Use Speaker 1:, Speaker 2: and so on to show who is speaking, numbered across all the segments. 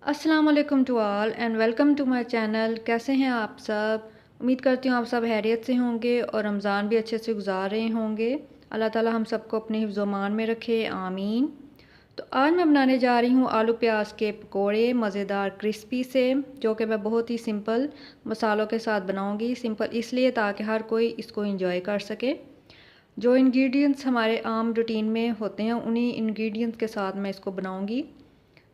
Speaker 1: अस्सलाम वालेकुम to all and welcome to my channel. कैसे हैं आप सब? उम्मीद करती हूँ आप सब खैरियत से होंगे और रमज़ान भी अच्छे से गुजार रहे होंगे। अल्लाह ताला हम सबको अपने हिफ्ज़-ओ-मान में रखे, आमीन। तो आज मैं बनाने जा रही हूँ आलू प्याज के पकोड़े, मज़ेदार क्रिस्पी से, जो कि मैं बहुत ही सिंपल मसालों के साथ बनाऊँगी। सिंपल इसलिए ताकि हर कोई इसको इंजॉय कर सके। जो इंग्रेडिएंट्स हमारे आम रूटीन में होते हैं उन्हीं इंग्रेडिएंट्स के साथ मैं इसको बनाऊँगी।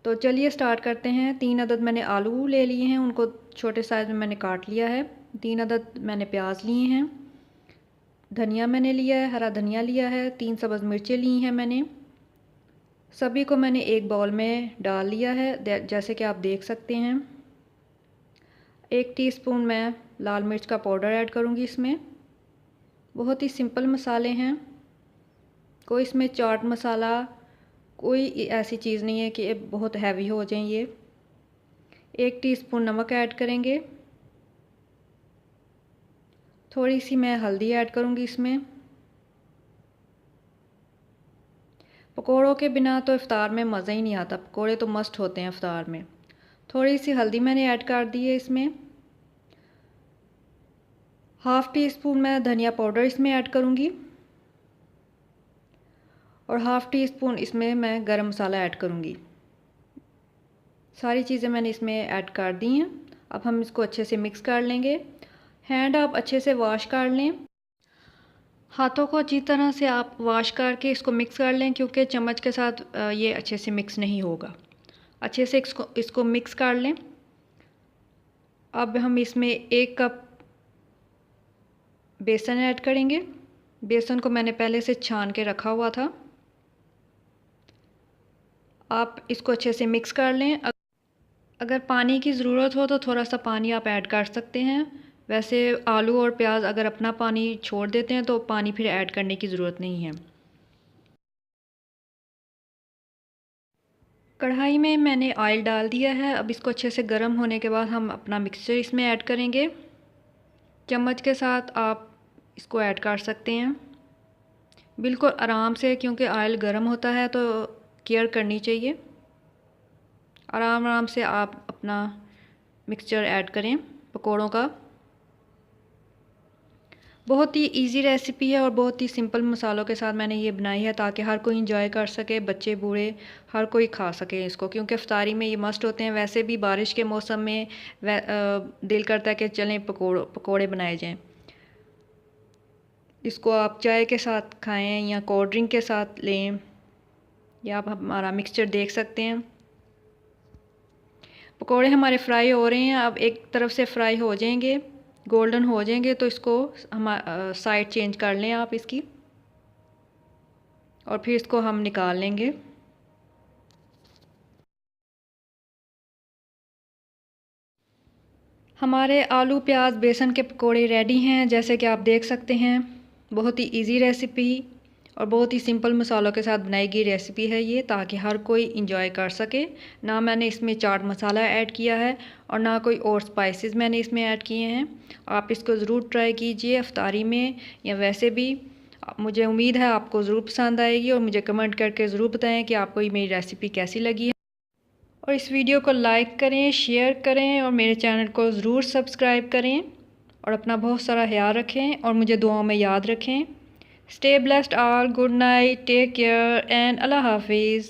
Speaker 1: तो चलिए स्टार्ट करते हैं। 3 अदद मैंने आलू ले लिए हैं, उनको छोटे साइज़ में मैंने काट लिया है। 3 अदद मैंने प्याज लिए हैं। धनिया मैंने लिया है, हरा धनिया लिया है। 3 सब्ज़ मिर्चें ली हैं मैंने। सभी को मैंने एक बाउल में डाल लिया है, जैसे कि आप देख सकते हैं। 1 टीस्पून मैं लाल मिर्च का पाउडर ऐड करूँगी इसमें। बहुत ही सिंपल मसाले हैं, कोई इसमें चाट मसाला कोई ऐसी चीज़ नहीं है कि ये बहुत हैवी हो जाए ये। 1 टीस्पून नमक ऐड करेंगे। थोड़ी सी मैं हल्दी ऐड करूँगी इसमें। पकोड़ों के बिना तो इफ़्तार में मज़ा ही नहीं आता, पकोड़े तो मस्ट होते हैं इफ़्तार में। थोड़ी सी हल्दी मैंने ऐड कर दी है इसमें। हाफ़ टी स्पून मैं धनिया पाउडर इसमें ऐड करूँगी और हाफ़ टी स्पून इसमें मैं गरम मसाला ऐड करूँगी। सारी चीज़ें मैंने इसमें ऐड कर दी हैं। अब हम इसको अच्छे से मिक्स कर लेंगे। हैंड आप अच्छे से वॉश कर लें, हाथों को अच्छी तरह से आप वॉश करके इसको मिक्स कर लें, क्योंकि चम्मच के साथ ये अच्छे से मिक्स नहीं होगा। अच्छे से इसको मिक्स कर लें। अब हम इसमें 1 कप बेसन ऐड करेंगे। बेसन को मैंने पहले से छान के रखा हुआ था। आप इसको अच्छे से मिक्स कर लें। अगर पानी की ज़रूरत हो तो थोड़ा सा पानी आप ऐड कर सकते हैं। वैसे आलू और प्याज अगर अपना पानी छोड़ देते हैं तो पानी फिर ऐड करने की ज़रूरत नहीं है। कढ़ाई में मैंने ऑयल डाल दिया है। अब इसको अच्छे से गर्म होने के बाद हम अपना मिक्सचर इसमें ऐड करेंगे। चम्मच के साथ आप इसको ऐड कर सकते हैं, बिल्कुल आराम से, क्योंकि ऑयल गर्म होता है तो केयर करनी चाहिए। आराम आराम से आप अपना मिक्सचर ऐड करें पकोड़ों का। बहुत ही इजी रेसिपी है और बहुत ही सिंपल मसालों के साथ मैंने ये बनाई है, ताकि हर कोई इंजॉय कर सके, बच्चे बूढ़े हर कोई खा सके इसको, क्योंकि इफ्तारी में ये मस्ट होते हैं। वैसे भी बारिश के मौसम में दिल करता है कि चलें पकोड़े बनाए जाएं। इसको आप चाय के साथ खाएं या कोल्ड ड्रिंक के साथ लें। या आप हमारा मिक्सचर देख सकते हैं। पकोड़े हमारे फ्राई हो रहे हैं। अब एक तरफ से फ्राई हो जाएंगे, गोल्डन हो जाएंगे, तो इसको हम साइड चेंज कर लें आप इसकी, और फिर इसको हम निकाल लेंगे। हमारे आलू प्याज बेसन के पकोड़े रेडी हैं, जैसे कि आप देख सकते हैं। बहुत ही इजी रेसिपी और बहुत ही सिंपल मसालों के साथ बनाई गई रेसिपी है ये, ताकि हर कोई इंजॉय कर सके। ना मैंने इसमें चाट मसाला ऐड किया है और ना कोई और स्पाइसेस मैंने इसमें ऐड किए हैं। आप इसको ज़रूर ट्राई कीजिए इफ्तारी में या वैसे भी। मुझे उम्मीद है आपको ज़रूर पसंद आएगी, और मुझे कमेंट करके ज़रूर बताएं कि आपको ये मेरी रेसिपी कैसी लगी है। और इस वीडियो को लाइक करें, शेयर करें और मेरे चैनल को ज़रूर सब्सक्राइब करें। और अपना बहुत सारा ख्याल रखें और मुझे दुआओं में याद रखें। Stay blessed all, good night, take care and Allah हाफिज़।